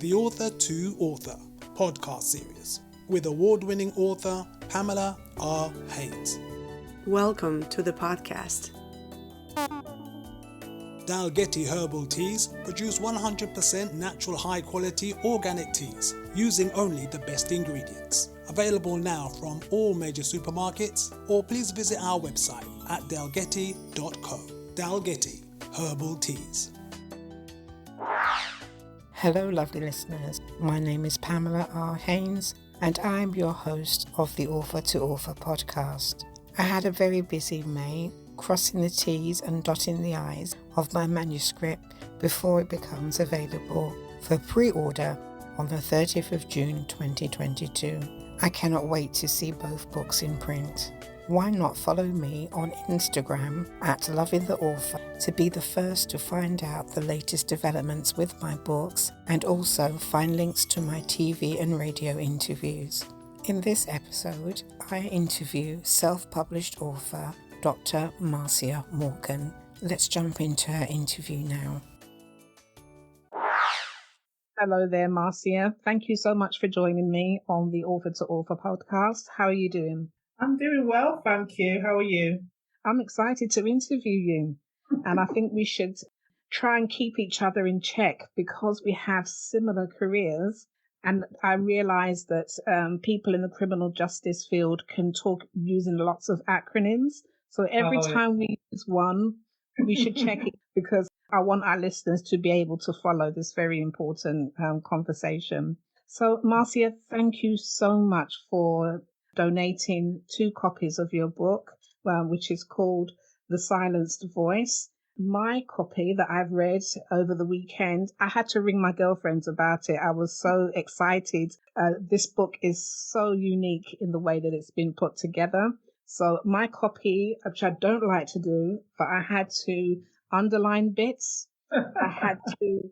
the Author to Author podcast series with award-winning author Pamela R Haynes. Welcome to the podcast. Dalgety Herbal Teas produce 100% natural high-quality organic teas using only the best ingredients. Available now from all major supermarkets, or please visit our website at dalgety.co. Dalgety Herbal Teas. Hello lovely listeners, my name is Pamela R Haynes and I'm your host of the Author to Author podcast. I had a very busy May, crossing the T's and dotting the I's of my manuscript before it becomes available for pre-order on the 30th of June 2022. I cannot wait to see both books in print. Why not follow me on Instagram at Loving the Author to be the first to find out the latest developments with my books and also find links to my TV and radio interviews. In this episode, I interview self-published author Dr Marcia Morgan. Let's jump into her interview now. Hello there, Marcia. Thank you so much for joining me on the Author to Author podcast. How are you doing? I'm doing well, thank you. How are you? I'm excited to interview you. And I think we should try and keep each other in check because we have similar careers. And I realize that people in the criminal justice field can talk using lots of acronyms. So every time we use one, we should check it because I want our listeners to be able to follow this very important conversation. So, Marcia, thank you so much for donating 2 copies of your book, which is called The Silenced Voice. My copy that I've read over the weekend, I had to ring my girlfriends about it. I was so excited. This book is so unique in the way that it's been put together. So my copy, which I don't like to do, but I had to underline bits. I had to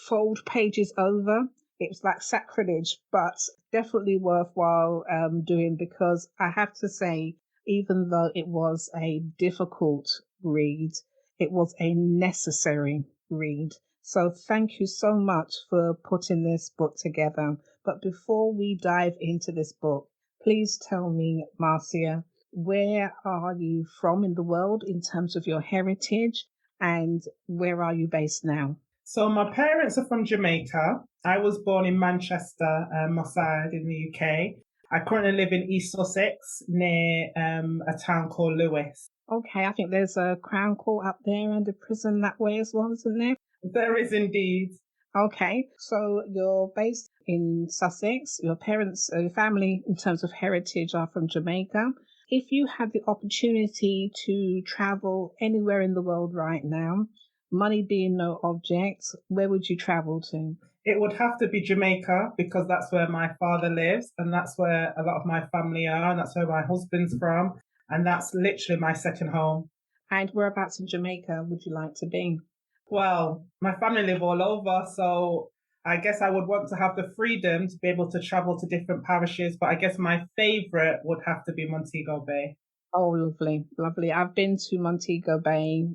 fold pages over. It was like sacrilege, but definitely worthwhile doing because I have to say, even though it was a difficult read, it was a necessary read. So thank you so much for putting this book together. But before we dive into this book, please tell me, Marcia, where are you from in the world in terms of your heritage and where are you based now? So my parents are from Jamaica. I was born in Manchester, Mossad in the UK. I currently live in East Sussex near a town called Lewes. Okay, I think there's a Crown Court up there and a prison that way as well, isn't there? There is indeed. Okay, so you're based in Sussex. Your parents, your family in terms of heritage are from Jamaica. If you had the opportunity to travel anywhere in the world right now, money being no object, where would you travel to? It would have to be Jamaica because that's where my father lives and that's where a lot of my family are and that's where my husband's from and that's literally my second home. And whereabouts in Jamaica would you like to be? Well, my family live all over, so I guess I would want to have the freedom to be able to travel to different parishes, but I guess my favourite would have to be Montego Bay. Oh, lovely, lovely. I've been to Montego Bay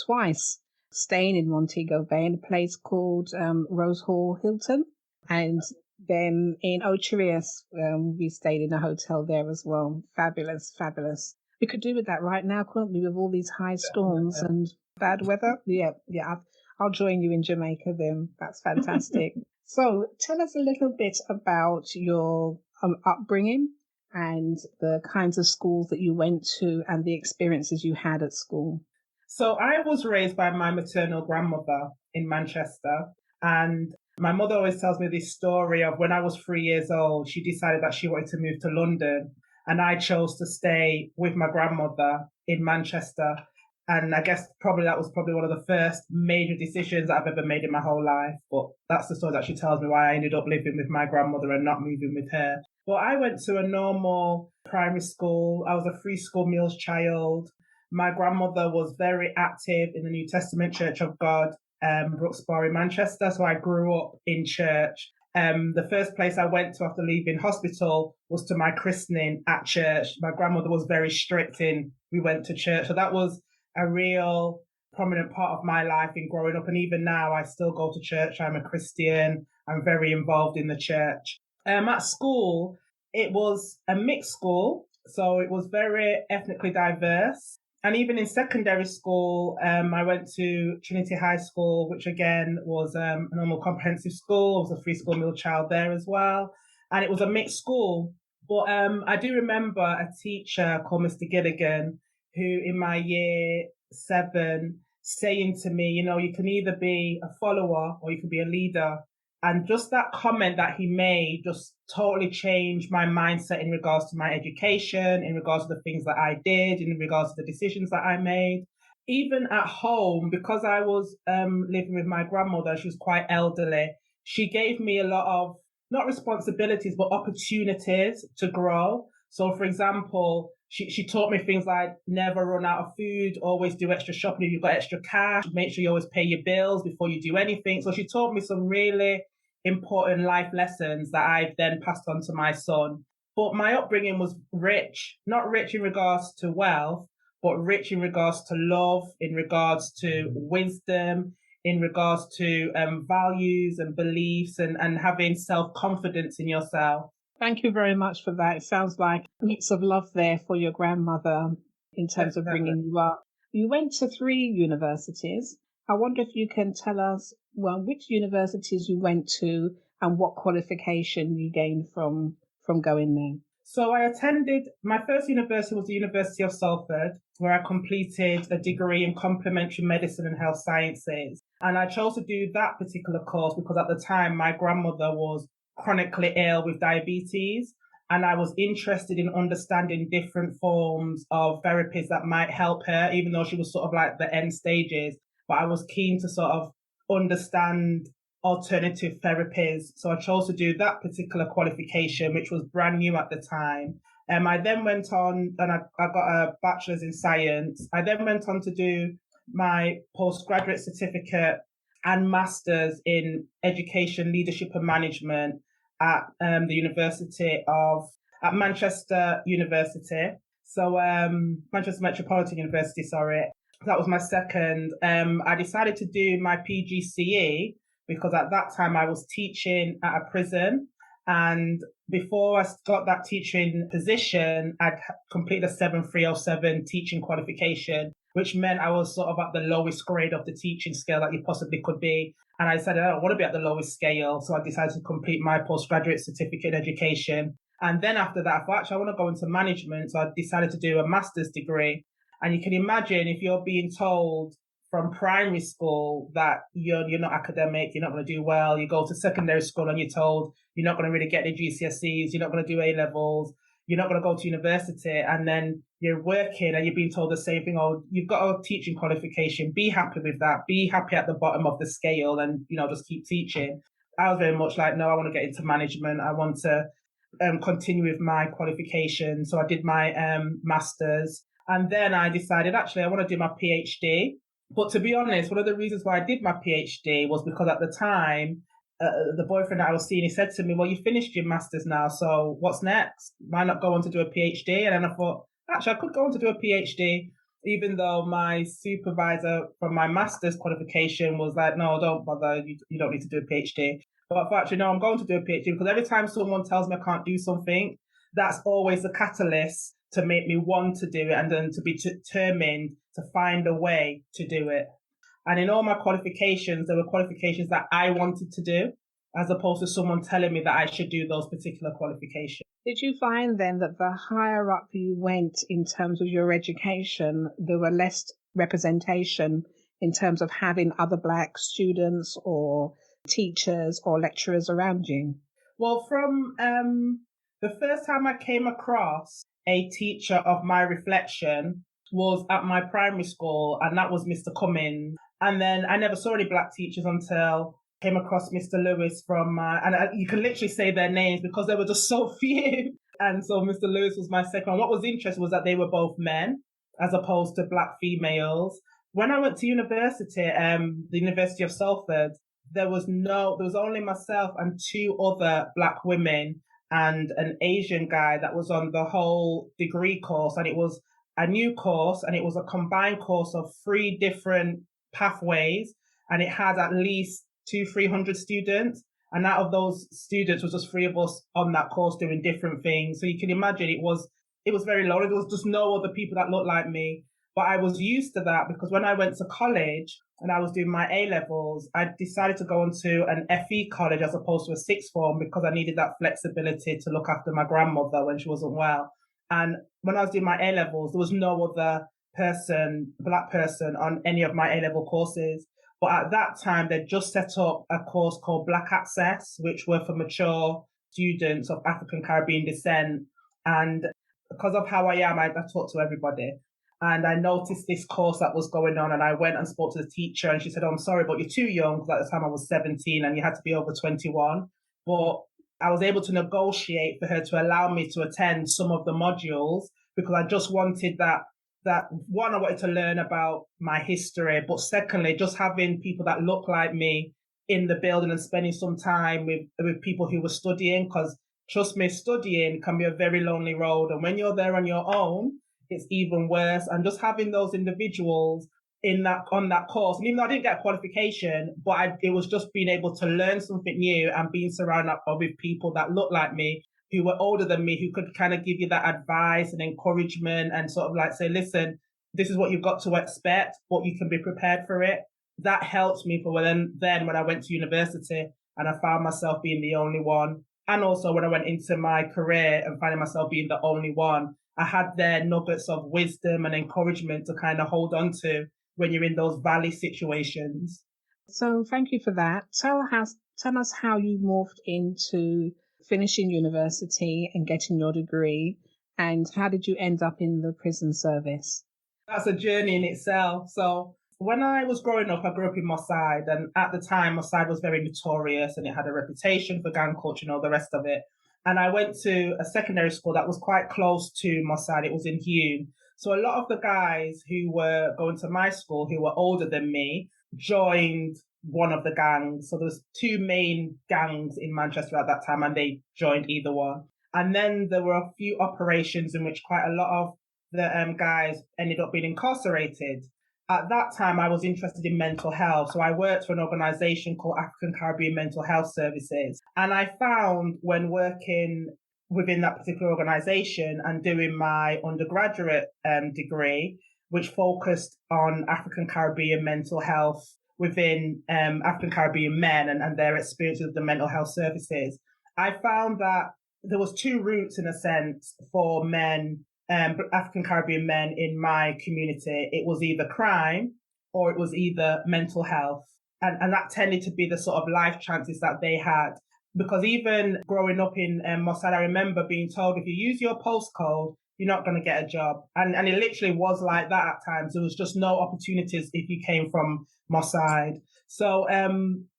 twice, staying in Montego Bay in a place called Rose Hall Hilton. And then in Ocherius, we stayed in a hotel there as well. Fabulous, fabulous. We could do with that right now, couldn't we, with all these high storms and bad weather? Yeah. I'll join you in Jamaica then. That's fantastic. So tell us a little bit about your upbringing and the kinds of schools that you went to and the experiences you had at school. So I was raised by my maternal grandmother in Manchester, and my mother always tells me this story of when I was 3 years old, she decided that she wanted to move to London, and I chose to stay with my grandmother in Manchester. And I guess that was one of the first major decisions that I've ever made in my whole life. But that's the story that she tells me why I ended up living with my grandmother and not moving with her. But I went to a normal primary school. I was a free school meals child. My grandmother was very active in the New Testament Church of God, Brooksbury, Manchester. So I grew up in church. The first place I went to after leaving hospital was to my christening at church. My grandmother was very strict we went to church. So that was a real prominent part of my life in growing up. And even now, I still go to church. I'm a Christian. I'm very involved in the church. At school, it was a mixed school. So it was very ethnically diverse. And even in secondary school, I went to Trinity High School, which again was a normal comprehensive school. I was a free school meal child there as well. And it was a mixed school. But I do remember a teacher called Mr. Gilligan, who in my year 7 saying to me, you can either be a follower or you can be a leader. And just that comment that he made just totally changed my mindset in regards to my education, in regards to the things that I did, in regards to the decisions that I made. Even at home, because I was living with my grandmother, she was quite elderly. She gave me a lot of, not responsibilities, but opportunities to grow. So, for example, she taught me things like never run out of food, always do extra shopping if you've got extra cash, make sure you always pay your bills before you do anything. So she taught me some really important life lessons that I've then passed on to my son. But my upbringing was rich, not rich in regards to wealth, but rich in regards to love, in regards to wisdom, in regards to values and beliefs and having self-confidence in yourself. Thank you very much for that. It sounds like a mix of love there for your grandmother in terms of bringing you up. You went to 3 universities. I wonder if you can tell us, which universities you went to and what qualification you gained from going there. So I attended, my first university was the University of Salford, where I completed a degree in complementary medicine and health sciences. And I chose to do that particular course because at the time my grandmother was chronically ill with diabetes. And I was interested in understanding different forms of therapies that might help her, even though she was sort of like the end stages. But I was keen to sort of understand alternative therapies. So I chose to do that particular qualification, which was brand new at the time. I then went on and I got a bachelor's in science. I then went on to do my postgraduate certificate and master's in education, leadership and management at at Manchester University. So Manchester Metropolitan University, sorry. That was my second. I decided to do my PGCE because at that time I was teaching at a prison. And before I got that teaching position, I'd completed a 7307 teaching qualification, which meant I was sort of at the lowest grade of the teaching scale that you possibly could be. And I decided I don't want to be at the lowest scale. So I decided to complete my postgraduate certificate in education. And then after that, I thought, actually, I want to go into management. So I decided to do a master's degree. And you can imagine if you're being told from primary school that you're not academic, you're not going to do well. You go to secondary school and you're told you're not going to really get the GCSEs, you're not going to do A-levels, you're not going to go to university. And then you're working and you're being told the same thing. Oh, you've got a teaching qualification. Be happy with that. Be happy at the bottom of the scale and, just keep teaching. I was very much like, no, I want to get into management. I want to continue with my qualification. So I did my master's. And then I decided, actually, I want to do my PhD. But to be honest, one of the reasons why I did my PhD was because at the time, the boyfriend that I was seeing, he said to me, well, you finished your master's now, so what's next? Why not go on to do a PhD? And then I thought, actually, I could go on to do a PhD, even though my supervisor from my master's qualification was like, no, don't bother, you don't need to do a PhD. But I thought, actually, no, I'm going to do a PhD because every time someone tells me I can't do something, that's always the catalyst to make me want to do it and then to be determined to find a way to do it. And in all my qualifications, there were qualifications that I wanted to do, as opposed to someone telling me that I should do those particular qualifications. Did you find then that the higher up you went in terms of your education, there were less representation in terms of having other Black students or teachers or lecturers around you? Well, from the first time I came across a teacher of my reflection was at my primary school, and that was Mr. Cummins. And then I never saw any Black teachers until I came across Mr. Lewis you can literally say their names because there were just so few. And so Mr. Lewis was my second one. What was interesting was that they were both men as opposed to Black females. When I went to university, the University of Salford, there was only myself and 2 other Black women and an Asian guy that was on the whole degree course. And it was a new course, and it was a combined course of 3 different pathways, and it had at least 300 students. And out of those students was just 3 of us on that course doing different things. So you can imagine it was very lonely. There was just no other people that looked like me. But I was used to that because when I went to college and I was doing my A-levels, I decided to go into an FE college as opposed to a sixth form because I needed that flexibility to look after my grandmother when she wasn't well. And when I was doing my A-levels, there was no other black person on any of my A-level courses. But at that time, they just set up a course called Black Access, which were for mature students of African Caribbean descent. And because of how I am, I talk to everybody. And I noticed this course that was going on, and I went and spoke to the teacher, and she said, "Oh, I'm sorry, but you're too young," because at the time I was 17 and you had to be over 21. But I was able to negotiate for her to allow me to attend some of the modules because I just wanted that one, I wanted to learn about my history, but secondly, just having people that look like me in the building and spending some time with people who were studying, because trust me, studying can be a very lonely road. And when you're there on your own, it's even worse. And just having those individuals on that course, and even though I didn't get a qualification, but it was just being able to learn something new and being surrounded with people that looked like me, who were older than me, who could kind of give you that advice and encouragement and sort of like say, listen, this is what you've got to expect, but you can be prepared for it. That helped me for then when I went to university and I found myself being the only one. And also when I went into my career and finding myself being the only one, I had their nuggets of wisdom and encouragement to kind of hold on to when you're in those valley situations. So thank you for that. Tell us how you morphed into finishing university and getting your degree, and how did you end up in the prison service? That's a journey in itself. So when I was growing up, I grew up in Moss Side, and at the time, Moss Side was very notorious and it had a reputation for gang culture and all the rest of it. And I went to a secondary school that was quite close to Moss Side. It was in Hume. So a lot of the guys who were going to my school, who were older than me, joined one of the gangs. So there was 2 main gangs in Manchester at that time, and they joined either one. And then there were a few operations in which quite a lot of the guys ended up being incarcerated. At that time, I was interested in mental health. So I worked for an organization called African Caribbean Mental Health Services. And I found when working within that particular organization and doing my undergraduate degree, which focused on African Caribbean mental health within African Caribbean men and their experiences with the mental health services, I found that there was 2 routes in a sense for men, African Caribbean men in my community. It was either crime or it was either mental health. And that tended to be the sort of life chances that they had. Because even growing up in Moss Side, I remember being told if you use your postcode, you're not going to get a job. And it literally was like that at times. There was just no opportunities if you came from Moss Side. So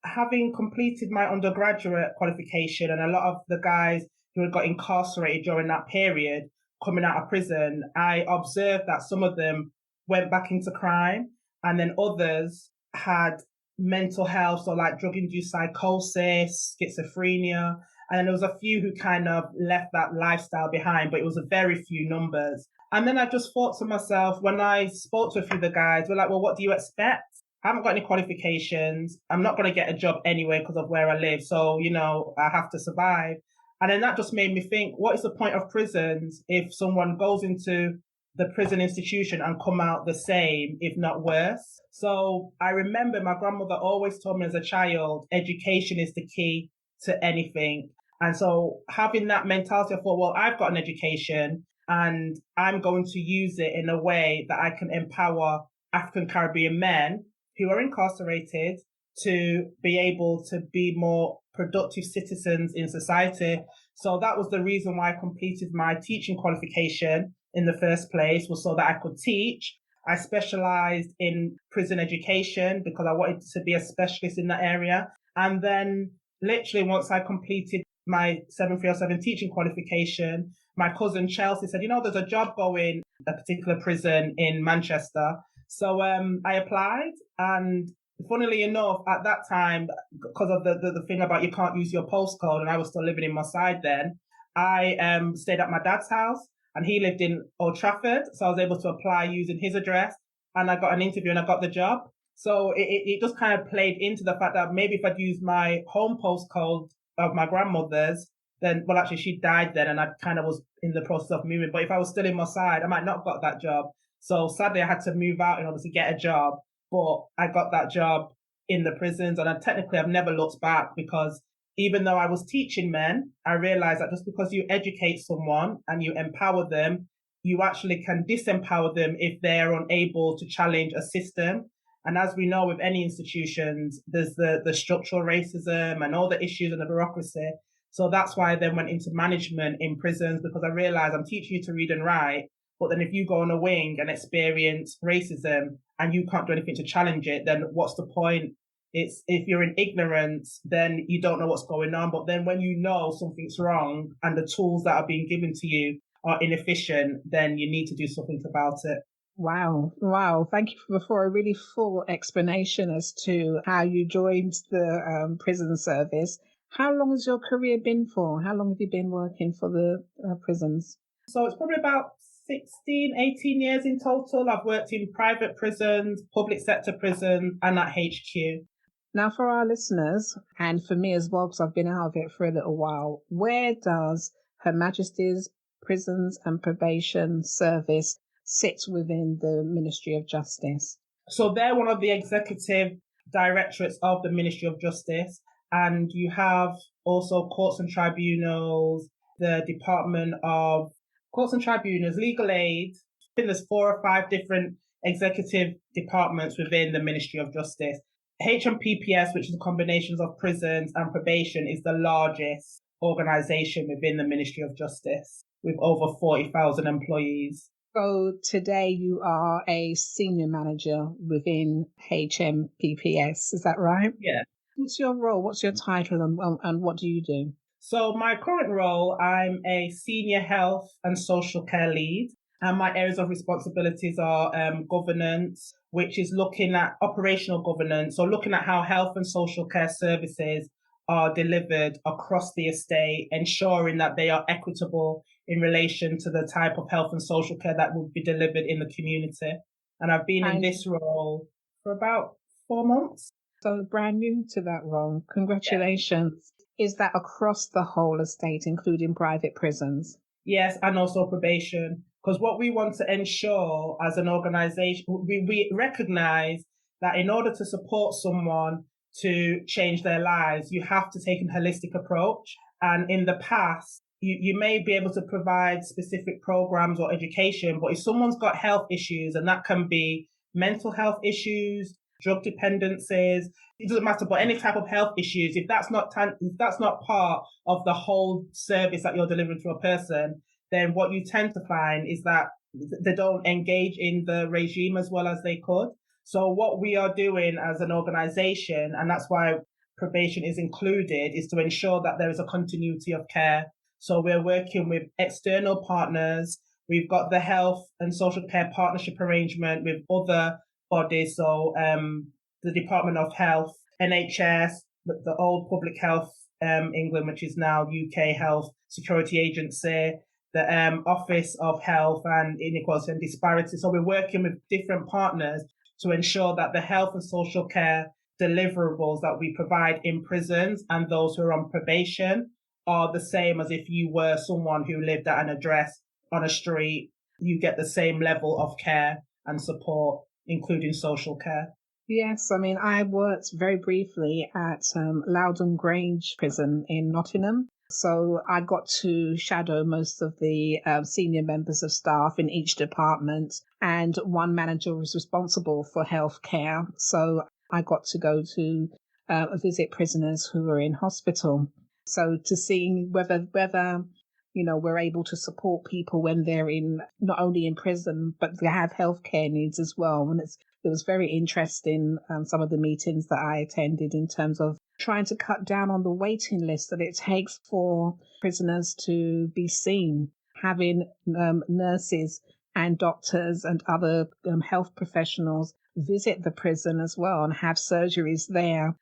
having completed my undergraduate qualification, and a lot of the guys who had got incarcerated during that period coming out of prison, I observed that some of them went back into crime, and then others had mental health, so like drug-induced psychosis, schizophrenia, and then there was a few who kind of left that lifestyle behind, but it was a very few numbers. And then I just thought to myself, when I spoke to a few of the guys, we're like, well, what do you expect? I haven't got any qualifications. I'm not going to get a job anyway because of where I live. So, I have to survive. And then that just made me think, what is the point of prisons if someone goes into the prison institution and come out the same, if not worse? So I remember my grandmother always told me as a child, education is the key to anything. And so having that mentality, I thought, well, I've got an education and I'm going to use it in a way that I can empower African Caribbean men who are incarcerated to be able to be more productive citizens in society. So that was the reason why I completed my teaching qualification in the first place, was so that I could teach. I specialized in prison education because I wanted to be a specialist in that area. And then literally once I completed my 7307 teaching qualification, my cousin Chelsea said, there's a job going a particular prison in Manchester. So I applied, and funnily enough, at that time, because of the thing about you can't use your postcode, and I was still living in Moss Side then, I stayed at my dad's house. and he lived in Old Trafford. So I was able to apply using his address, and I got an interview and I got the job. So it just kind of played into the fact that maybe if I'd used my home postcode of my grandmother's, then, well, actually she died then and I kind of was in the process of moving. But if I was still in my side, I might not have got that job. So sadly I had to move out in order to get a job, but I got that job in the prisons. And I've never looked back, because even though I was teaching men, I realized that just because you educate someone and you empower them, you actually can disempower them if they're unable to challenge a system. And as we know with any institutions, there's the structural racism and all the issues and the bureaucracy. So that's why I then went into management in prisons, because I realized I'm teaching you to read and write, but then if you go on a wing and experience racism and you can't do anything to challenge it, then what's the point? It's if you're in ignorance, then you don't know what's going on. But then when you know something's wrong and the tools that are being given to you are inefficient, then you need to do something about it. Wow. Wow. Thank you for a really full explanation as to how you joined the prison service. How long has your career been for? How long have you been working for the prisons? So it's probably about 16, 18 years in total. I've worked in private prisons, public sector prisons, and at HQ. Now, for our listeners, and for me as well, because I've been out of it for a little while, where does Her Majesty's Prisons and Probation Service sit within the Ministry of Justice? So they're one of the executive directorates of the Ministry of Justice. And you have also courts and tribunals, the Department of Courts and Tribunals, legal aid. I think there's 4 or 5 different executive departments within the Ministry of Justice. HMPPS, which is a combination of prisons and probation, is the largest organisation within the Ministry of Justice, with over 40,000 employees. So today you are a senior manager within HMPPS, is that right? Yeah. What's your role? What's your title and what do you do? So my current role, I'm a senior health and social care lead. And my areas of responsibilities are governance, which is looking at operational governance, so looking at how health and social care services are delivered across the estate, ensuring that they are equitable in relation to the type of health and social care that will be delivered in the community. And I've been in this role for about 4 months. So brand new to that role. Congratulations. Yeah. Is that across the whole estate, including private prisons? Yes, and also probation. Because what we want to ensure as an organisation, we recognise that in order to support someone to change their lives, you have to take a holistic approach. And in the past, you may be able to provide specific programs or education, but if someone's got health issues, and that can be mental health issues, drug dependencies, it doesn't matter, but any type of health issues, if that's not part of the whole service that you're delivering to a person, then what you tend to find is that they don't engage in the regime as well as they could. So what we are doing as an organisation, and that's why probation is included, is to ensure that there is a continuity of care. So we're working with external partners. We've got the health and social care partnership arrangement with other bodies. So the Department of Health, NHS, the old Public Health England, which is now UK Health Security Agency, the Office of Health and Inequality and Disparity. So we're working with different partners to ensure that the health and social care deliverables that we provide in prisons and those who are on probation are the same as if you were someone who lived at an address on a street. You get the same level of care and support, including social care. Yes, I mean, I worked very briefly at Loudon Grange Prison in Nottingham. So I got to shadow most of the senior members of staff in each department, and one manager was responsible for healthcare. So I got to go to visit prisoners who were in hospital. So to see whether we're able to support people when they're in not only in prison, but they have healthcare needs as well. And it was very interesting, some of the meetings that I attended in terms of trying to cut down on the waiting list that it takes for prisoners to be seen, having nurses and doctors and other health professionals visit the prison as well and have surgeries there,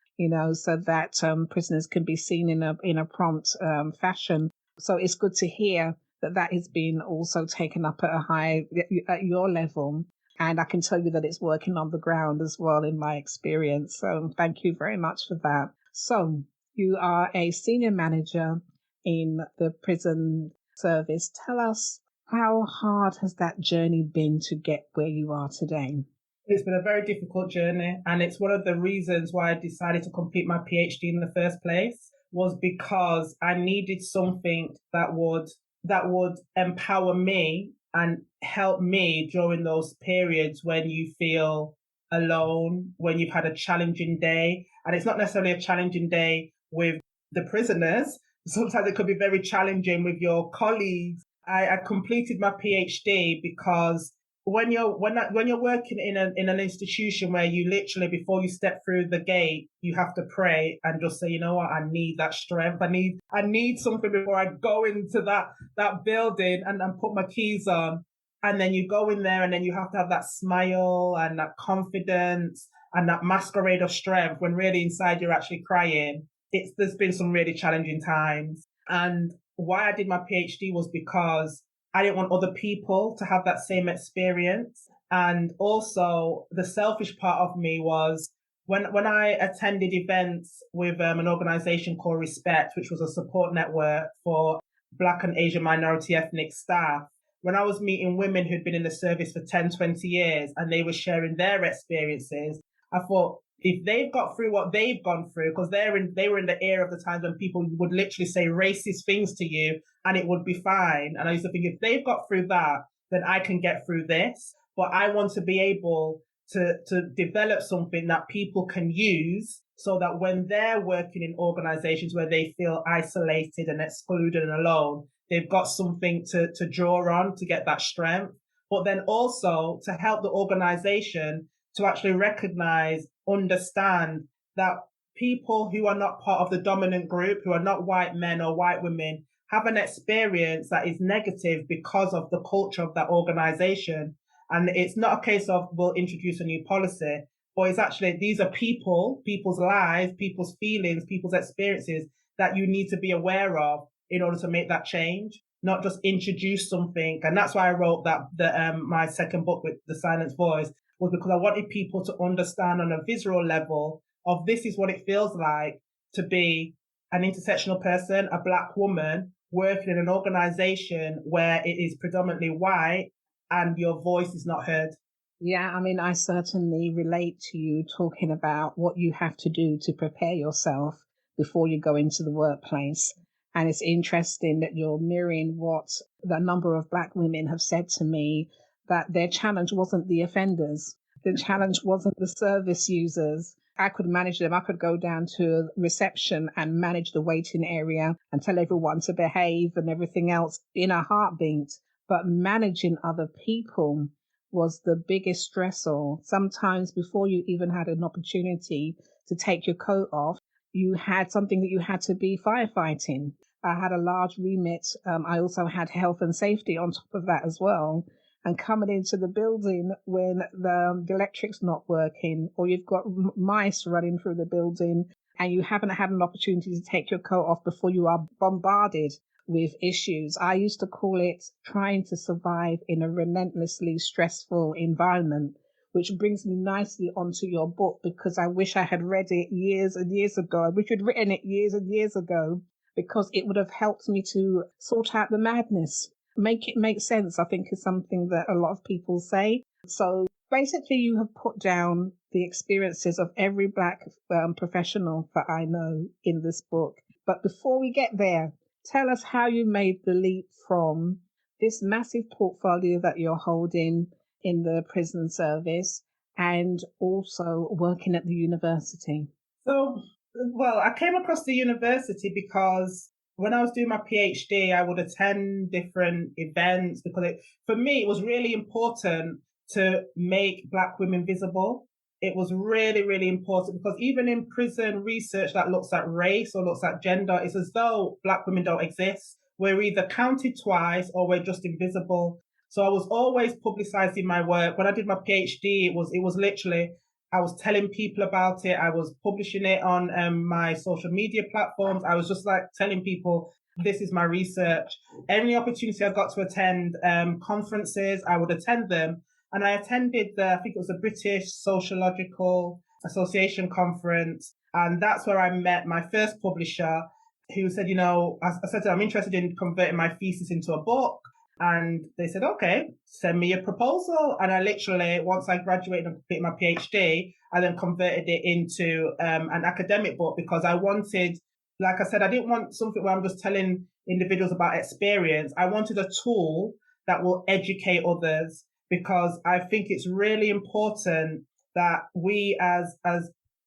so that prisoners can be seen in a prompt fashion. So it's good to hear that is being also taken up at your level. And I can tell you that it's working on the ground as well in my experience. So thank you very much for that. So you are a senior manager in the prison service. Tell us, how hard has that journey been to get where you are today? It's been a very difficult journey, and it's one of the reasons why I decided to complete my PhD in the first place, was because I needed something that would empower me and help me during those periods when you feel alone, when you've had a challenging day. And it's not necessarily a challenging day with the prisoners. Sometimes it could be very challenging with your colleagues. I completed my PhD because when you're working in an institution where you literally, before you step through the gate, you have to pray and just say, you know what, I need that strength. I need something before I go into that building and put my keys on. And then you go in there and then you have to have that smile and that confidence and that masquerade of strength when really inside you're actually crying. There's been some really challenging times. And why I did my PhD was because I didn't want other people to have that same experience. And also the selfish part of me was when I attended events with an organization called Respect, which was a support network for Black and Asian minority ethnic staff. When I was meeting women who'd been in the service for 10, 20 years and they were sharing their experiences, I thought, if they've got through what they've gone through, because they were in the era of the times when people would literally say racist things to you and it would be fine. And I used to think, if they've got through that, then I can get through this. But I want to be able to develop something that people can use so that when they're working in organizations where they feel isolated and excluded and alone, they've got something to draw on to get that strength. But then also to help the organization to actually recognize, understand that people who are not part of the dominant group, who are not white men or white women, have an experience that is negative because of the culture of that organization. And it's not a case of we'll introduce a new policy, but it's actually, these are people's lives, people's feelings, people's experiences that you need to be aware of in order to make that change, not just introduce something. And that's why I wrote my second book with The Silent Voice, was because I wanted people to understand on a visceral level of this is what it feels like to be an intersectional person, a Black woman, working in an organization where it is predominantly white and your voice is not heard. Yeah, I mean, I certainly relate to you talking about what you have to do to prepare yourself before you go into the workplace. And it's interesting that you're mirroring what the number of Black women have said to me, that their challenge wasn't the offenders. The challenge wasn't the service users. I could manage them. I could go down to reception and manage the waiting area and tell everyone to behave and everything else in a heartbeat. But managing other people was the biggest stressor. Sometimes before you even had an opportunity to take your coat off, you had something that you had to be firefighting. I had a large remit. I also had health and safety on top of that as well. And coming into the building when the electric's not working, or you've got mice running through the building and you haven't had an opportunity to take your coat off before you are bombarded with issues. I used to call it trying to survive in a relentlessly stressful environment, which brings me nicely onto your book, because I wish I had read it years and years ago. I wish you'd written it years and years ago, because it would have helped me to sort out the madness. Make it make sense, I think, is something that a lot of people say. So basically, you have put down the experiences of every Black professional that I know in this book. But before we get there, tell us how you made the leap from this massive portfolio that you're holding in the prison service and also working at the university. So, well, I came across the university because when I was doing my PhD, I would attend different events because for me, it was really important to make Black women visible. It was really, really important because even in prison research that looks at race or looks at gender, it's as though Black women don't exist. We're either counted twice or we're just invisible. So I was always publicizing my work. When I did my PhD, it was literally, I was telling people about it. I was publishing it on my social media platforms. I was just like telling people this is my research. Any opportunity I got to attend conferences, I would attend them. And I attended I think it was the British Sociological Association conference. And that's where I met my first publisher, who said, I said to them, I'm interested in converting my thesis into a book. And they said, okay, send me a proposal. And I literally, once I graduated and completed my PhD, I then converted it into an academic book, because I wanted, like I said, I didn't want something where I'm just telling individuals about experience. I wanted a tool that will educate others, because I think it's really important that we as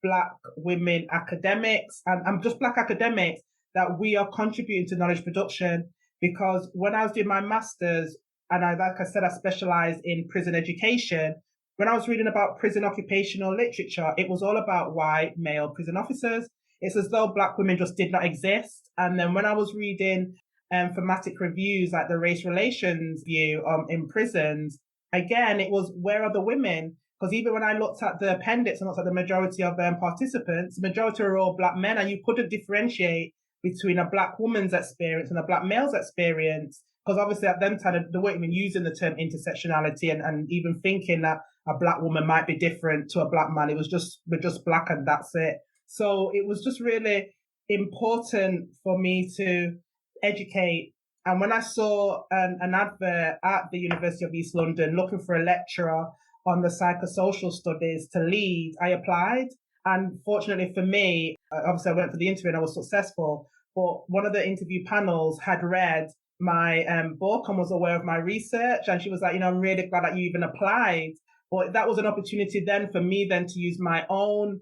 Black women academics, and I'm just Black academics, that we are contributing to knowledge production. Because when I was doing my master's, and like I said, I specialized in prison education, when I was reading about prison occupational literature, it was all about white male prison officers. It's as though Black women just did not exist. And then when I was reading thematic reviews, like the race relations view in prisons, again, it was, where are the women? Because even when I looked at the appendix and looked at the majority of participants, the majority are all Black men, and you couldn't differentiate between a Black woman's experience and a Black male's experience. Because obviously at them time, they weren't even using the term intersectionality and even thinking that a Black woman might be different to a Black man. It was just, we're just Black and that's it. So it was just really important for me to educate. And when I saw an advert at the University of East London looking for a lecturer on the psychosocial studies to lead, I applied. And fortunately for me, obviously I went for the interview and I was successful, but one of the interview panels had read my book and was aware of my research. And she was like, I'm really glad that you even applied. But that was an opportunity then for me then to use my own,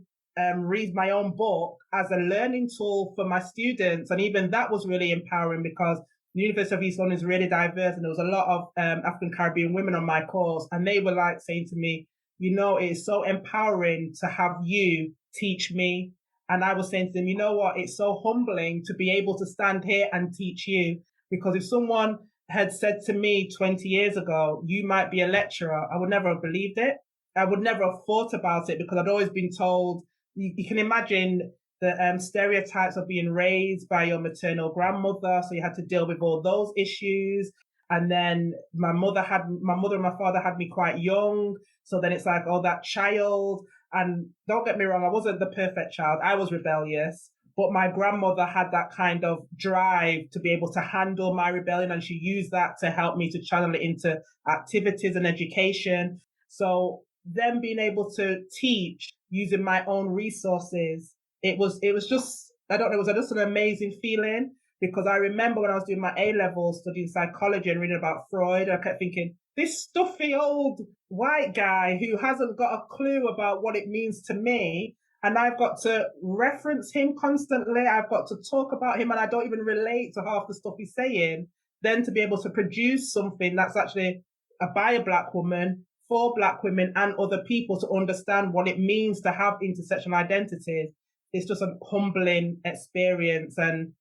read my own book as a learning tool for my students. And even that was really empowering, because the University of East London is really diverse, and there was a lot of African Caribbean women on my course, and they were like saying to me, it's so empowering to have you teach me. And I was saying to them, you know what, it's so humbling to be able to stand here and teach you, because if someone had said to me 20 years ago, you might be a lecturer, I would never have believed it. I would never have thought about it, because I'd always been told, you can imagine the stereotypes of being raised by your maternal grandmother. So you had to deal with all those issues. And then my mother and my father had me quite young. So then it's like, oh, that child. And don't get me wrong, I wasn't the perfect child. I was rebellious. But my grandmother had that kind of drive to be able to handle my rebellion. And she used that to help me to channel it into activities and education. So then being able to teach using my own resources, it was just, I don't know, it was just an amazing feeling. Because I remember when I was doing my A-level studying psychology and reading about Freud, I kept thinking, this stuffy old white guy who hasn't got a clue about what it means to me, and I've got to reference him constantly, I've got to talk about him, and I don't even relate to half the stuff he's saying, then to be able to produce something that's actually by a Black woman, for Black women and other people to understand what it means to have intersectional identities, it's just a humbling experience. And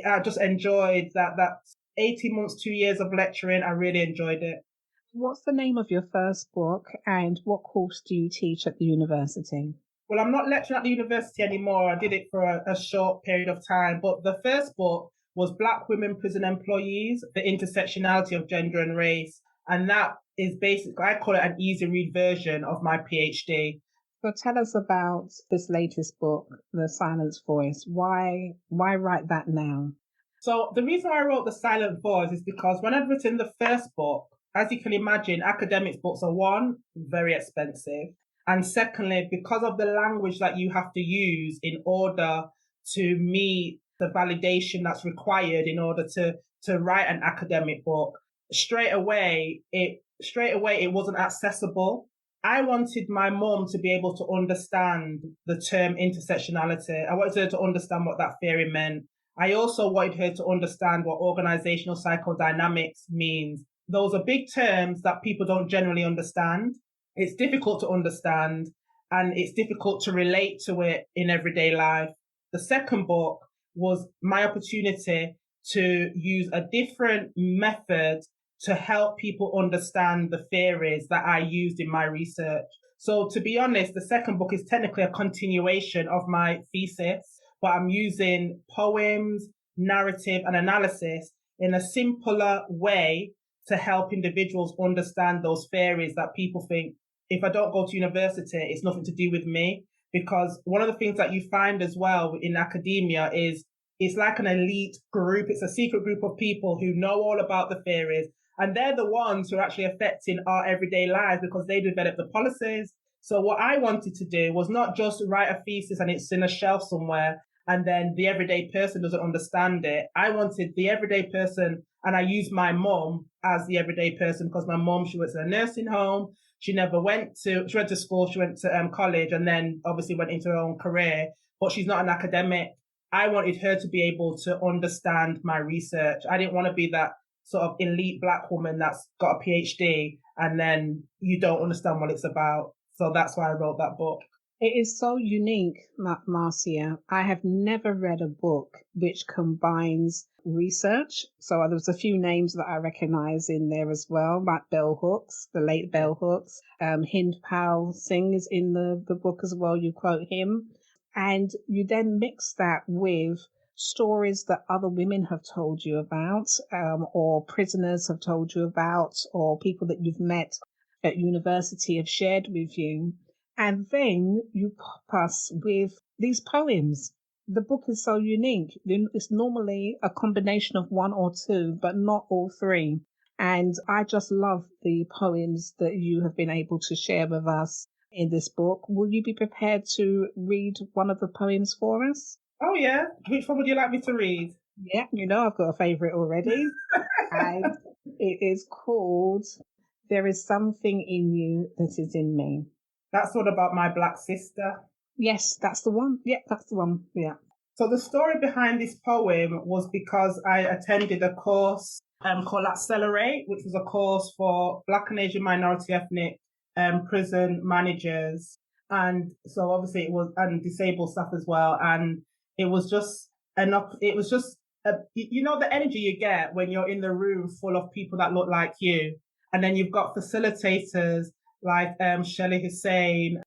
I just enjoyed that 18 months, 2 years of lecturing. I really enjoyed it. What's the name of your first book, and what course do you teach at the university? Well, I'm not lecturing at the university anymore. I did it for a short period of time. But the first book was Black Women Prison Employees, the Intersectionality of Gender and Race. And that is basically, I call it an easy read version of my PhD. So tell us about this latest book, The Silent Voice. Why write that now? So the reason I wrote The Silent Voice is because when I'd written the first book, as you can imagine, academic books are, one, very expensive. And secondly, because of the language that you have to use in order to meet the validation that's required in order to write an academic book, straight away it wasn't accessible. I wanted my mom to be able to understand the term intersectionality. I wanted her to understand what that theory meant. I also wanted her to understand what organizational psychodynamics means. Those are big terms that people don't generally understand. It's difficult to understand, and it's difficult to relate to it in everyday life. The second book was my opportunity to use a different method to help people understand the theories that I used in my research. So to be honest, the second book is technically a continuation of my thesis, but I'm using poems, narrative and analysis in a simpler way to help individuals understand those theories that people think, if I don't go to university, it's nothing to do with me. Because one of the things that you find as well in academia is it's like an elite group. It's a secret group of people who know all about the theories. And they're the ones who are actually affecting our everyday lives because they develop the policies. So what I wanted to do was not just write a thesis and it's in a shelf somewhere and then the everyday person doesn't understand it. I wanted the everyday person, and I used my mom as the everyday person because my mom, she was in a nursing home. She went to school, she went to college, and then obviously went into her own career, but she's not an academic. I wanted her to be able to understand my research. I didn't want to be that sort of elite Black woman that's got a PhD and then you don't understand what it's about. So that's why I wrote that book. It is so unique, Marcia. I have never read a book which combines research. So there's a few names that I recognize in there as well, like Bell Hooks, the late Bell Hooks. Hind Pal Singh is in the book as well. You quote him. And you then mix that with stories that other women have told you about, or prisoners have told you about, or people that you've met at university have shared with you. And then you pop us with these poems. The book is so unique. It's normally a combination of one or two, but not all three. And I just love the poems that you have been able to share with us in this book. Will you be prepared to read one of the poems for us? Oh, yeah. Which one would you like me to read? Yeah, I've got a favourite already. And it is called There Is Something in You That Is in Me. That's all about my Black sister. Yes, that's the one. Yeah, that's the one. Yeah. So the story behind this poem was because I attended a course called Accelerate, which was a course for Black and Asian minority ethnic prison managers. And so obviously it was, and disabled staff as well. And it was just enough. It was just, the energy you get when you're in the room full of people that look like you. And then you've got facilitators like Shelley Hussein.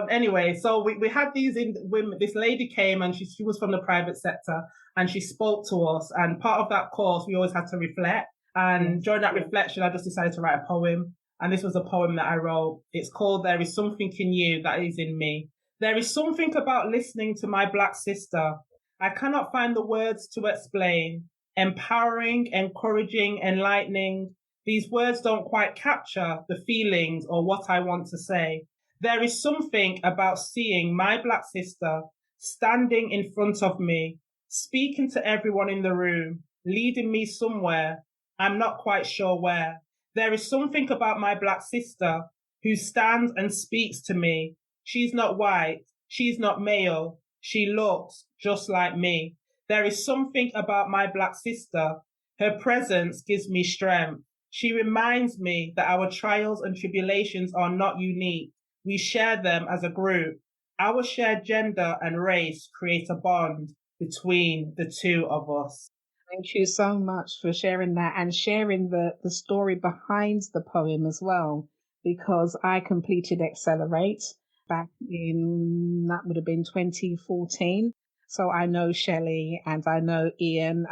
Anyway, so we had these women. This lady came and she was from the private sector and she spoke to us. And part of that course, we always had to reflect. And during that reflection, I just decided to write a poem. And this was a poem that I wrote. It's called There Is Something in You That Is in Me. There is something about listening to my Black sister. I cannot find the words to explain. Empowering, encouraging, enlightening. These words don't quite capture the feelings or what I want to say. There is something about seeing my Black sister standing in front of me, speaking to everyone in the room, leading me somewhere. I'm not quite sure where. There is something about my Black sister who stands and speaks to me. She's not white. She's not male. She looks just like me. There is something about my Black sister. Her presence gives me strength. She reminds me that our trials and tribulations are not unique. We share them as a group. Our shared gender and race create a bond between the two of us. Thank you so much for sharing that and sharing the story behind the poem as well, because I completed Accelerate back in, that would have been 2014. So I know Shelley and I know Ian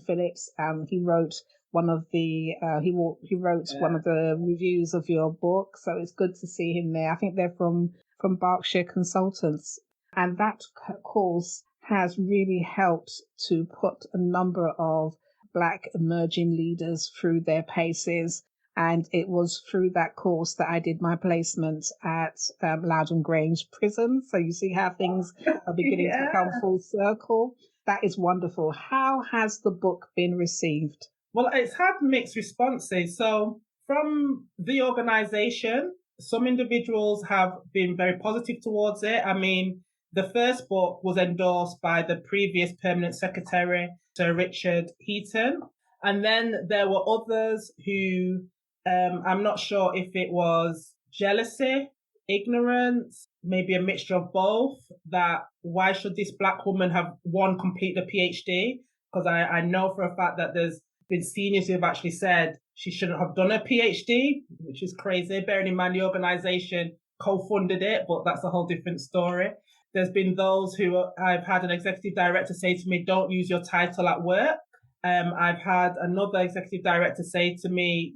Phillips. He wrote one of the one of the reviews of your book, so it's good to see him there. I think they're from Berkshire Consultants, and that course has really helped to put a number of Black emerging leaders through their paces. And it was through that course that I did my placement at Loudon Grange Prison. So you see how things are beginning to come full circle. That is wonderful. How has the book been received? Well, it's had mixed responses. So from the organization, some individuals have been very positive towards it. I mean, the first book was endorsed by the previous permanent secretary, Sir Richard Heaton. And then there were others who, I'm not sure if it was jealousy, ignorance, maybe a mixture of both, that why should this Black woman have complete the PhD? Because I know for a fact that there's been seniors who have actually said she shouldn't have done a PhD, which is crazy, bearing in mind the organization co-funded it, but that's a whole different story. There's been those who I've had an executive director say to me, don't use your title at work. I've had another executive director say to me,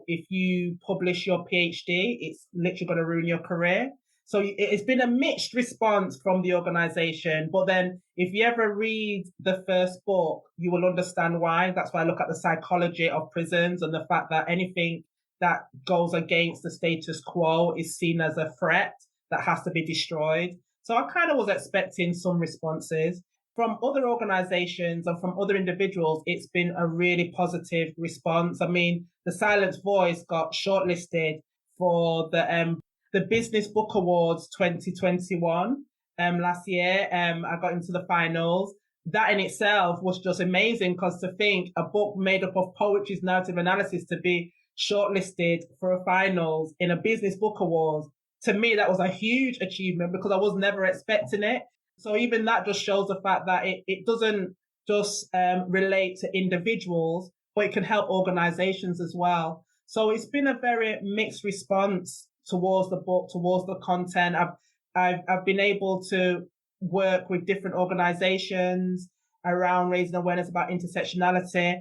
if you publish your PhD, it's literally going to ruin your career. So it's been a mixed response from the organization. But then if you ever read the first book, you will understand why. That's why I look at the psychology of prisons and the fact that anything that goes against the status quo is seen as a threat that has to be destroyed. So I kind of was expecting some responses. From other organizations and from other individuals, it's been a really positive response. I mean, the Silent Voice got shortlisted for the Business Book Awards 2021 last year. I got into the finals. That in itself was just amazing, because to think a book made up of poetry's narrative analysis to be shortlisted for a finals in a Business Book Awards, to me, that was a huge achievement because I was never expecting it. So even that just shows the fact that it doesn't just relate to individuals, but it can help organizations as well. So it's been a very mixed response towards the book, towards the content. I've been able to work with different organizations around raising awareness about intersectionality.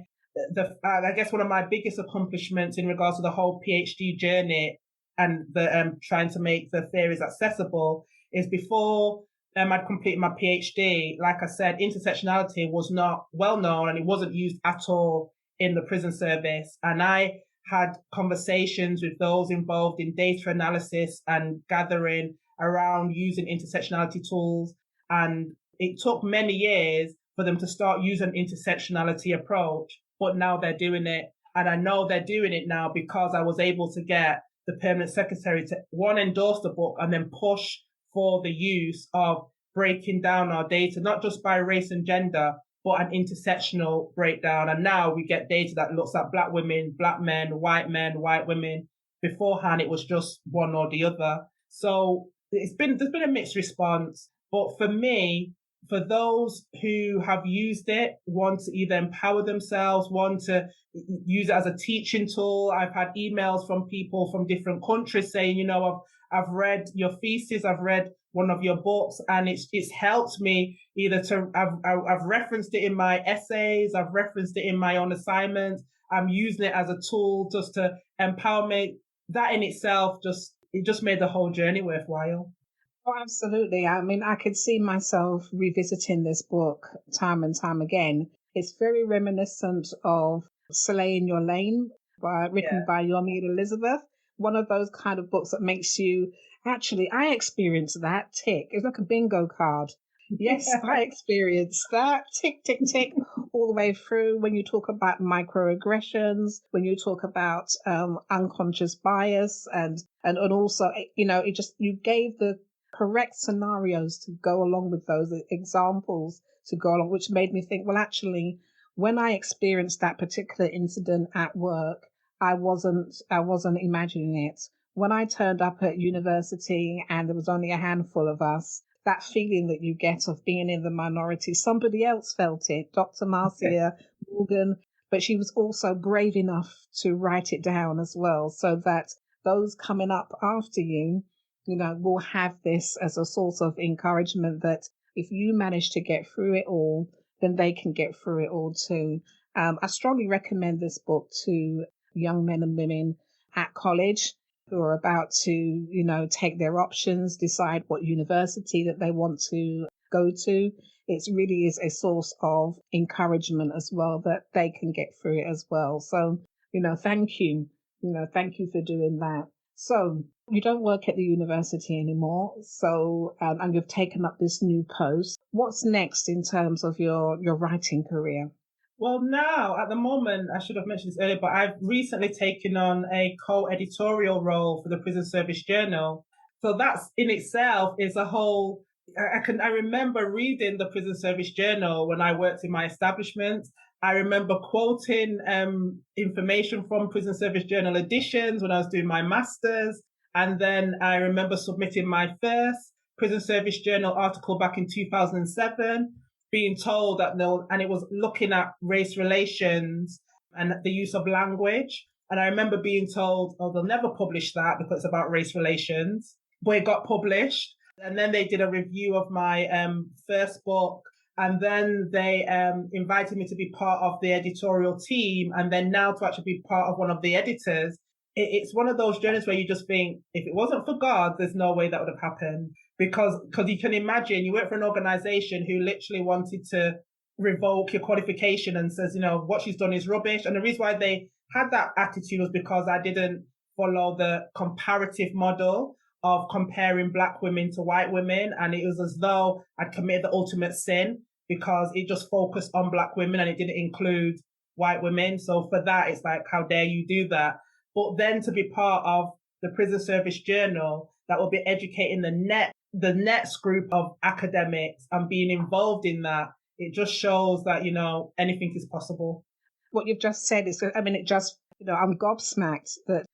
I guess one of my biggest accomplishments in regards to the whole PhD journey and the trying to make the theories accessible is before I'd completed my PhD, like I said, intersectionality was not well known and it wasn't used at all in the prison service. And I had conversations with those involved in data analysis and gathering around using intersectionality tools. And it took many years for them to start using an intersectionality approach, but now they're doing it. And I know they're doing it now because I was able to get the permanent secretary to, one, endorse the book and then push for the use of breaking down our data, not just by race and gender, but an intersectional breakdown. And now we get data that looks at Black women, Black men, white women. Beforehand, it was just one or the other. So there's been a mixed response. But for me, for those who have used it, want to either empower themselves, want to use it as a teaching tool. I've had emails from people from different countries saying, I've read your thesis, I've read one of your books, and it's helped me either I've referenced it in my essays, I've referenced it in my own assignments. I'm using it as a tool just to empower me. That in itself just made the whole journey worthwhile. Oh, absolutely. I mean, I could see myself revisiting this book time and time again. It's very reminiscent of Slay in Your Lane, written by Yomi Elizabeth. One of those kind of books that makes you, actually, I experienced that tick. It's like a bingo card. Yes, I experienced that. Tick, tick, tick, all the way through. When you talk about microaggressions, when you talk about unconscious bias, and also, you gave the correct scenarios to go along with those examples to go along, which made me think, well, actually, when I experienced that particular incident at work, I wasn't imagining it. When I turned up at university and there was only a handful of us, that feeling that you get of being in the minority, somebody else felt it, Dr. Marcia Morgan, but she was also brave enough to write it down as well, so that those coming up after you, will have this as a source of encouragement that if you manage to get through it all, then they can get through it all too. I strongly recommend this book to young men and women at college who are about to, take their options, decide what university that they want to go to. It really is a source of encouragement as well, that they can get through it as well. So, thank you. Thank you for doing that. So you don't work at the university anymore. So, and you've taken up this new post. What's next in terms of your writing career? Well, now, at the moment, I should have mentioned this earlier, but I've recently taken on a co-editorial role for the Prison Service Journal. So that's in itself is a whole, I remember reading the Prison Service Journal when I worked in my establishment. I remember quoting information from Prison Service Journal editions when I was doing my master's. And then I remember submitting my first Prison Service Journal article back in 2007. Being told that and it was looking at race relations and the use of language. And I remember being told, they'll never publish that because it's about race relations. But it got published. And then they did a review of my first book. And then they invited me to be part of the editorial team. And then now to actually be part of one of the editors. It's one of those journeys where you just think, if it wasn't for God, there's no way that would have happened. Because you can imagine you work for an organization who literally wanted to revoke your qualification and says, what she's done is rubbish. And the reason why they had that attitude was because I didn't follow the comparative model of comparing Black women to white women. And it was as though I'd committed the ultimate sin because it just focused on Black women and it didn't include white women. So for that, it's like, how dare you do that? But then to be part of the Prison Service Journal that will be educating the next group of academics and being involved in that, it just shows that, anything is possible. What you've just said is, I'm gobsmacked that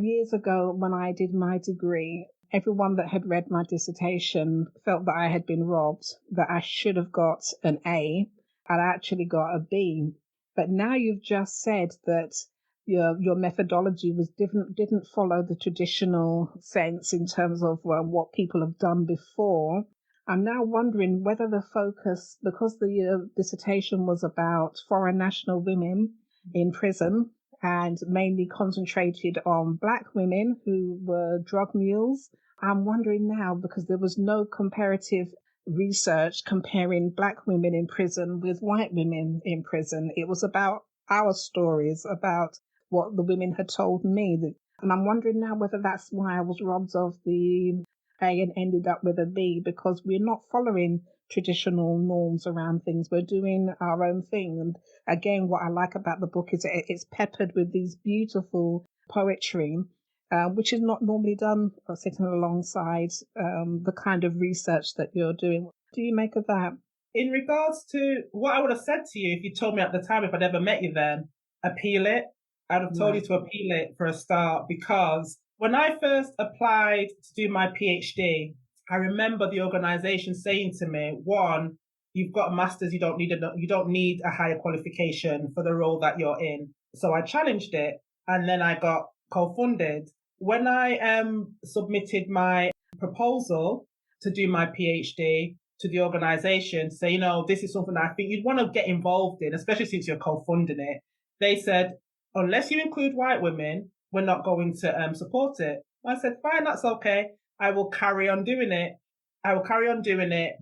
years ago when I did my degree, everyone that had read my dissertation felt that I had been robbed, that I should have got an A, and I actually got a B. But now you've just said that your methodology was didn't follow the traditional sense in terms of what people have done before. I'm now wondering whether the focus, because the dissertation was about foreign national women in prison and mainly concentrated on Black women who were drug mules, I'm wondering now, because there was no comparative research comparing Black women in prison with white women in prison. It was about our stories, about what the women had told me. And I'm wondering now whether that's why I was robbed of the A and ended up with a B, because we're not following traditional norms around things. We're doing our own thing. And again, what I like about the book is it's peppered with these beautiful poetry, which is not normally done sitting alongside the kind of research that you're doing. What do you make of that? In regards to what I would have said to you if you told me at the time, if I'd ever met you then, appeal it. I'd have told you to appeal it for a start, because when I first applied to do my PhD, I remember the organization saying to me, one, you've got a master's, you don't need a higher qualification for the role that you're in. So I challenged it and then I got co-funded. When I submitted my proposal to do my PhD to the organization, say, this is something I think you'd want to get involved in, especially since you're co-funding it. They said, unless you include white women, we're not going to support it. I said, fine, that's okay. I will carry on doing it.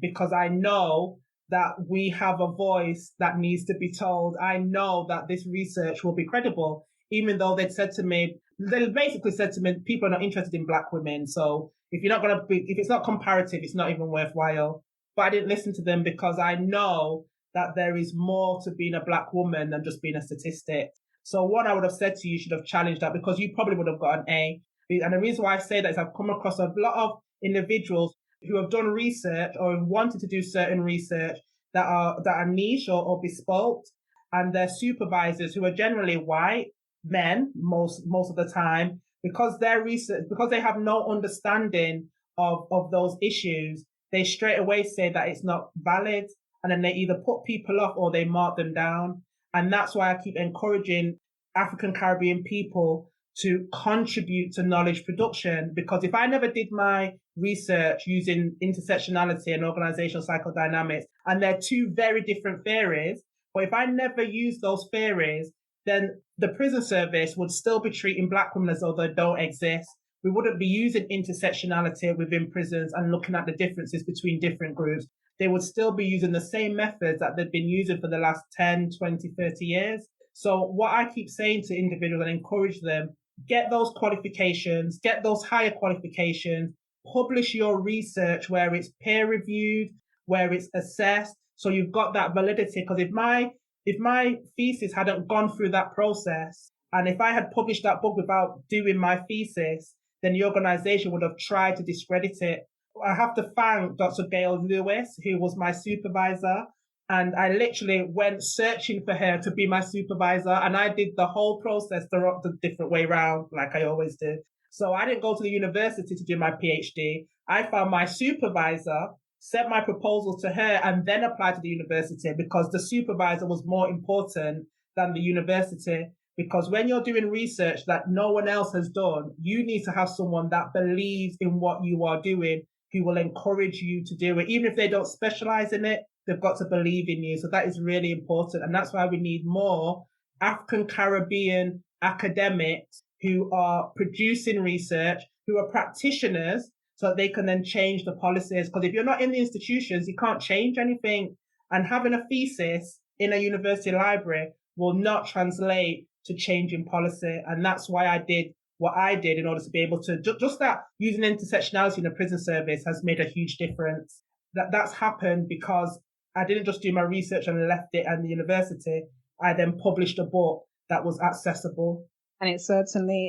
Because I know that we have a voice that needs to be told. I know that this research will be credible, even though they basically said to me, people are not interested in Black women. So if it's not comparative, it's not even worthwhile. But I didn't listen to them because I know that there is more to being a Black woman than just being a statistic. So what I would have said to you, should have challenged that, because you probably would have got an A. And the reason why I say that is I've come across a lot of individuals who have done research or have wanted to do certain research that are niche or bespoke, and their supervisors, who are generally white men most of the time, because they have no understanding of those issues, they straight away say that it's not valid, and then they either put people off or they mark them down. And that's why I keep encouraging African Caribbean people to contribute to knowledge production, because if I never did my research using intersectionality and organizational psychodynamics, and they're two very different theories, but if I never used those theories, then the prison service would still be treating Black women as though they don't exist. We wouldn't be using intersectionality within prisons and looking at the differences between different groups. They would still be using the same methods that they've been using for the last 10, 20, 30 years. So what I keep saying to individuals and encourage them, get those qualifications, get those higher qualifications, publish your research where it's peer reviewed, where it's assessed. So you've got that validity. Because if my thesis hadn't gone through that process, and if I had published that book without doing my thesis, then the organization would have tried to discredit it. I have to thank Dr. Gail Lewis, who was my supervisor. And I literally went searching for her to be my supervisor. And I did the whole process the different way around, like I always do. So I didn't go to the university to do my PhD. I found my supervisor, sent my proposal to her, and then applied to the university, because the supervisor was more important than the university. Because when you're doing research that no one else has done, you need to have someone that believes in what you are doing, who will encourage you to do it. Even if they don't specialize in it, they've got to believe in you. So that is really important. And that's why we need more African Caribbean academics who are producing research, who are practitioners, so that they can then change the policies. Because if you're not in the institutions, you can't change anything. And having a thesis in a university library will not translate to changing policy. And that's why I did what I did in order to be able to, just that using intersectionality in the prison service has made a huge difference. That's happened because I didn't just do my research and left it at the university. I then published a book that was accessible. And it certainly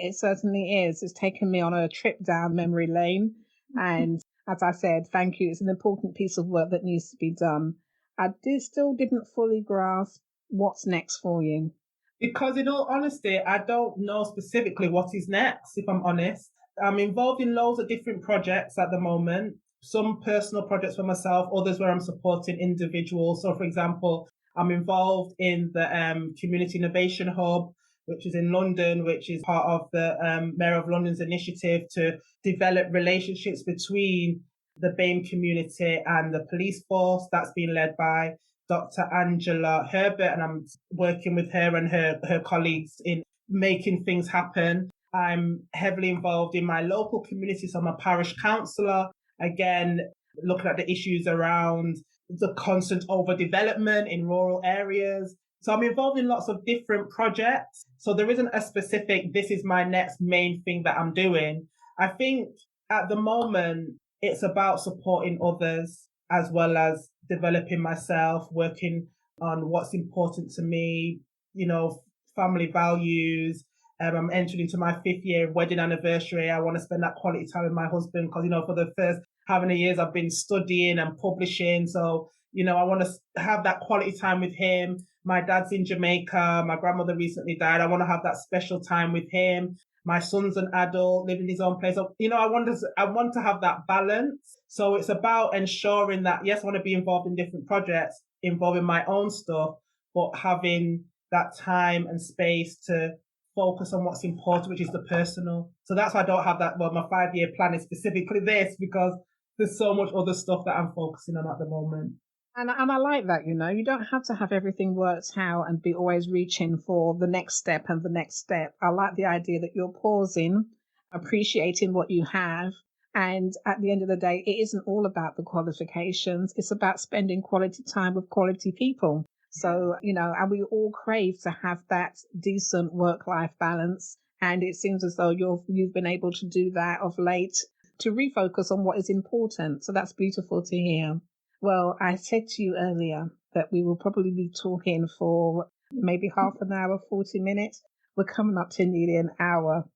is. It's taken me on a trip down memory lane. And as I said, thank you. It's an important piece of work that needs to be done. I still didn't fully grasp what's next for you. Because in all honesty, I don't know specifically what is next, if I'm honest. I'm involved in loads of different projects at the moment. Some personal projects for myself, others where I'm supporting individuals. So, for example, I'm involved in the Community Innovation Hub, which is in London, which is part of the Mayor of London's initiative to develop relationships between the BAME community and the police force. That's been led by Dr. Angela Herbert, and I'm working with her and her colleagues in making things happen. I'm heavily involved in my local community, so I'm a parish councillor, again, looking at the issues around the constant overdevelopment in rural areas. So I'm involved in lots of different projects. So there isn't a specific, this is my next main thing that I'm doing. I think at the moment, it's about supporting others as well as developing myself, working on what's important to me, family values. I'm entering into my 5th year wedding anniversary. I want to spend that quality time with my husband because, for the first how many years I've been studying and publishing. So, I want to have that quality time with him. My dad's in Jamaica. My grandmother recently died. I want to have that special time with him. My son's an adult, living in his own place. So, I want to have that balance. So it's about ensuring that, yes, I want to be involved in different projects, involving my own stuff, but having that time and space to focus on what's important, which is the personal. So that's why I don't have that. Well, my 5-year plan is specifically this because there's so much other stuff that I'm focusing on at the moment. And I like that, you don't have to have everything worked out and be always reaching for the next step and the next step. I like the idea that you're pausing, appreciating what you have. And at the end of the day, it isn't all about the qualifications. It's about spending quality time with quality people. So, and we all crave to have that decent work-life balance. And it seems as though you've been able to do that of late to refocus on what is important. So that's beautiful to hear. Well, I said to you earlier that we will probably be talking for maybe half an hour, 40 minutes. We're coming up to nearly an hour.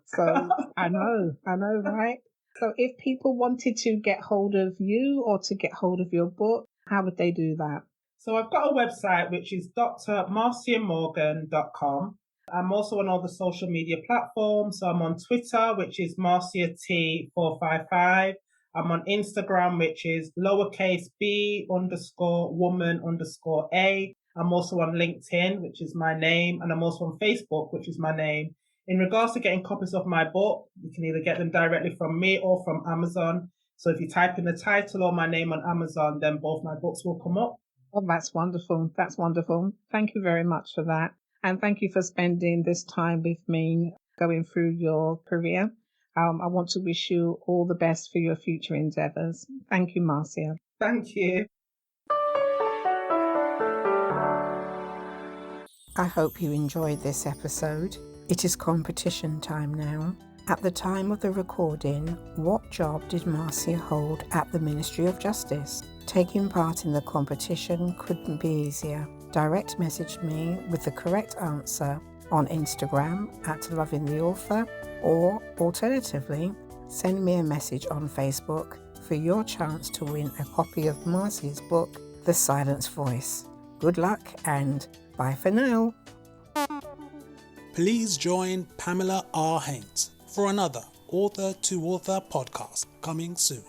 So I know, right? So if people wanted to get hold of you or to get hold of your book, how would they do that? So I've got a website, which is drmarciamorgan.com. I'm also on all the social media platforms. So I'm on Twitter, which is MarciaT455. I'm on Instagram, which is _B_woman_A. I'm also on LinkedIn, which is my name. And I'm also on Facebook, which is my name. In regards to getting copies of my book, you can either get them directly from me or from Amazon. So if you type in the title or my name on Amazon, then both my books will come up. Oh, that's wonderful. That's wonderful. Thank you very much for that. And thank you for spending this time with me going through your career. I want to wish you all the best for your future endeavors. Thank you, Marcia. Thank you. I hope you enjoyed this episode. It is competition time now. At the time of the recording, what job did Marcia hold at the Ministry of Justice? Taking part in the competition couldn't be easier. Direct message me with the correct answer on Instagram at lovingtheauthor, or alternatively, send me a message on Facebook for your chance to win a copy of Marcia's book, The Silence Voice. Good luck and bye for now. Please join Pamela R Haynes for another Author to Author podcast coming soon.